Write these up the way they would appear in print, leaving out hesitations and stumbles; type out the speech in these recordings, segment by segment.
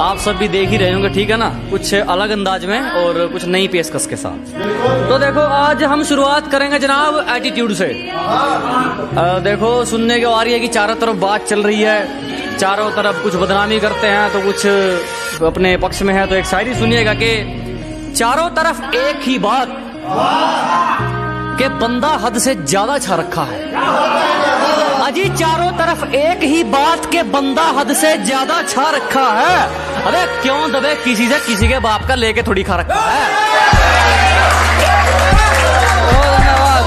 आप सब भी देख ही रहे होंगे, ठीक है ना, कुछ अलग अंदाज में और कुछ नई पेशकश के साथ। तो देखो आज हम शुरुआत करेंगे जनाब एटीट्यूड से। देखो सुनने की आ रही है कि चारों तरफ बात चल रही है, चारों तरफ कुछ बदनामी करते हैं तो कुछ अपने पक्ष में है। तो एक शायरी सुनिएगा कि चारों तरफ एक ही बात कि बंदा हद से ज्यादा छा रखा है। अजी चारों तरफ एक ही बात के बंदा हद से ज्यादा छा रखा है। अरे क्यों दबे किसी से किसी के बाप का लेके थोड़ी खा रखा है। बहुत धन्यवाद,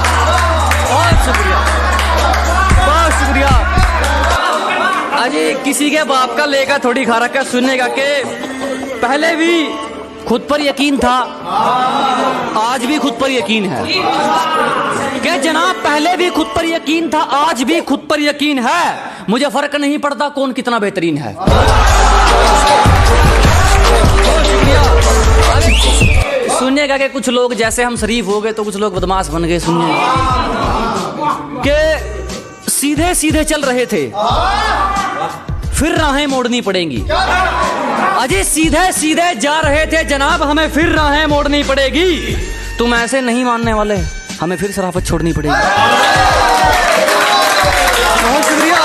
बहुत शुक्रिया, बहुत शुक्रिया। अजी किसी के बाप का लेकर थोड़ी खा रखा। सुनने का के पहले भी खुद पर यकीन था, आज भी खुद पर यकीन है। क्या जनाब पहले भी खुद पर यकीन था, आज भी खुद पर यकीन है। मुझे फर्क नहीं पड़ता कौन कितना बेहतरीन है। सुनिएगा कि कुछ लोग जैसे हम शरीफ हो गए तो कुछ लोग बदमाश बन गए। सुनिए कि सीधे सीधे चल रहे थे फिर राहें मोड़नी पड़ेंगी। अजय सीधे सीधे जा रहे थे जनाब, हमें फिर राहें मोड़नी पड़ेगी। तुम ऐसे नहीं मानने वाले, हमें फिर शराफत छोड़नी पड़ेगी। बहुत शुक्रिया।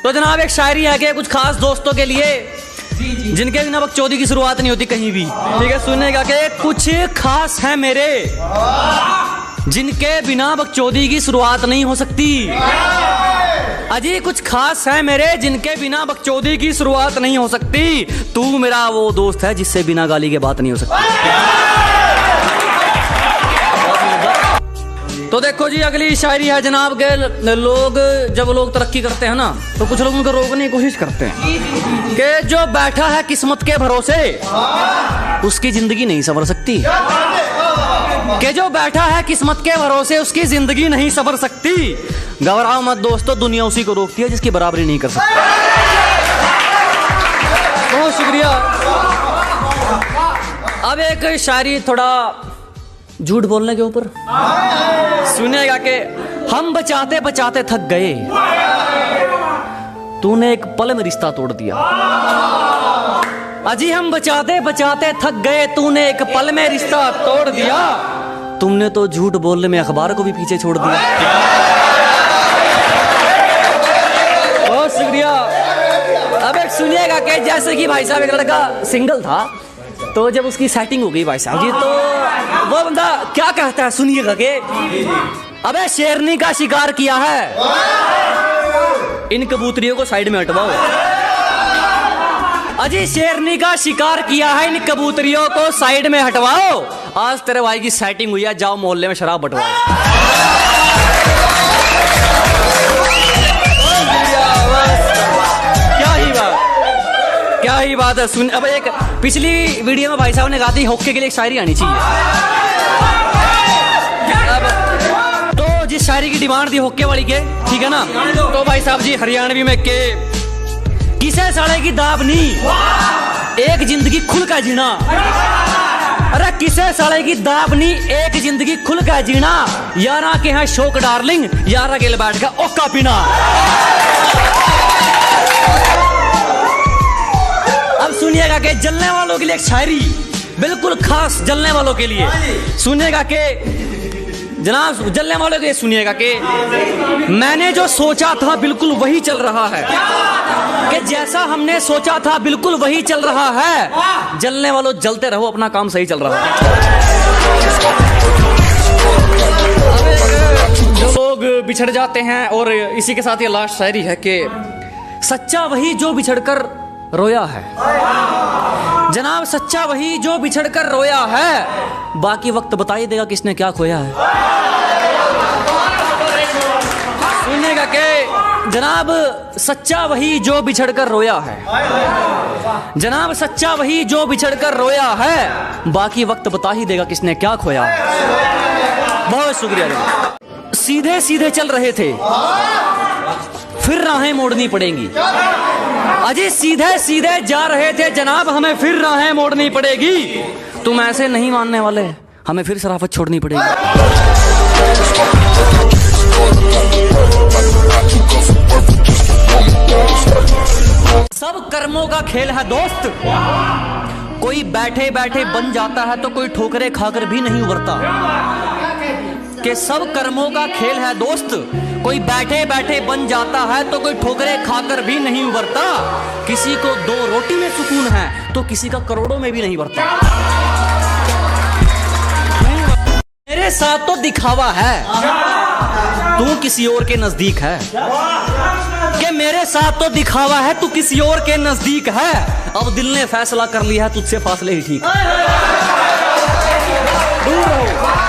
तो जनाब एक शायरी है कि कुछ खास दोस्तों के लिए जिनके बिना बकचोदी की शुरुआत नहीं होती कहीं भी, ठीक है। सुनेगा कि कुछ खास है मेरे जिनके बिना बकचोदी की शुरुआत नहीं हो सकती। अजी कुछ खास है मेरे जिनके बिना बकचोदी की शुरुआत नहीं हो सकती। तू मेरा वो दोस्त है जिससे बिना गाली के बात नहीं हो सकती। तो देखो जी अगली शायरी है जनाब के लोग जब लोग तरक्की करते हैं ना तो कुछ लोग उनको रोकने की कोशिश करते हैं कि जो बैठा है किस्मत के भरोसे उसकी जिंदगी नहीं संवर सकती। कि जो बैठा है किस्मत के भरोसे उसकी जिंदगी नहीं संवर सकती। घबराओ मत दोस्तों, दुनिया उसी को रोकती है जिसकी बराबरी नहीं कर सकती। बहुत शुक्रिया। अब एक शायरी थोड़ा झूठ बोलने के ऊपर सुनेगा कि हम बचाते बचाते थक गए, तूने एक पल में रिश्ता तोड़ दिया। अजी हम बचाते बचाते थक गए, तूने एक पल में रिश्ता तोड़ दिया। तुमने तो झूठ बोलने में अखबार को भी पीछे छोड़ दिया। बहुत शुक्रिया। अब एक सुनिएगा कि जैसे कि भाई साहब एक लड़का सिंगल था तो जब उसकी सेटिंग हो गई भाई साहब जी तो वो बंदा क्या कहता है सुनिएगा कि अबे शेरनी का शिकार किया है, इन कबूतरियों को साइड में हटवाओ। अजी शेरनी का शिकार किया है, इन कबूतरियों को साइड में हटवाओ। आज तेरे भाई की सेटिंग हुई है, जाओ मोहल्ले में शराब बंटवाओ। क्या ही बात है। सुन अब एक पिछली वीडियो में भाई साहब ने कहा थी होक्के के लिए एक शायरी आनी चाहिए। अब तो जिस शायरी की डिमांड थी होक्के वाली के, ठीक है ना, तो भाई साहब जी हरियाणवी में के किसे साले की दाबनी एक जिंदगी खुल का जीना। अरे किसे साले की दाबनी एक जिंदगी खुल का जीना। यारा के हैं शोक डार्लिंग, यारा के लिए बैठ का ओका पीना। अब सुनिएगा कि जलने वालों के लिए एक शायरी बिल्कुल खास जलने वालों के लिए। सुनिएगा कि जनाब जलने वालों के सुनिएगा कि मैंने जो सोचा था बिल्कुल वही चल रहा है। कि जैसा हमने सोचा था बिल्कुल वही चल रहा है। जलने वालों जलते रहो, अपना काम सही चल रहा है। जो लोग बिछड़ जाते हैं, और इसी के साथ ये लास्ट शायरी है कि सच्चा वही जो बिछड़कर रोया है। जनाब सच्चा वही जो बिछड़कर रोया है, बाकी वक्त बता ही देगा किसने क्या खोया है। सुनिएगा कि जनाब सच्चा वही जो बिछड़कर रोया है, जनाब सच्चा वही जो बिछड़कर रोया है, बाकी वक्त बता ही देगा किसने क्या खोया है। बहुत शुक्रिया। सीधे सीधे चल रहे थे फिर राहें मोड़नी पड़ेंगी। अजय सीधे सीधे जा रहे थे जनाब, हमें फिर राहें मोड़नी पड़ेगी। तुम ऐसे नहीं मानने वाले, हमें फिर शराफत छोड़नी पड़ेगी। सब कर्मों का खेल है दोस्त, कोई बैठे बैठे बन जाता है तो कोई ठोकरे खाकर भी नहीं उबरता। कि सब कर्मों का खेल है दोस्त, कोई बैठे बैठे बन जाता है तो कोई ठोकरे खाकर भी नहीं उबरता। किसी को 2 रोटी में सुकून है तो किसी का करोड़ों में भी नहीं बढ़ता। मेरे साथ तो दिखावा है, तू किसी और के नजदीक है। कि मेरे साथ तो दिखावा है, तू किसी और के नजदीक है। अब दिल ने फैसला कर लिया है, तुझसे फासले ही ठीक। दूर रहो।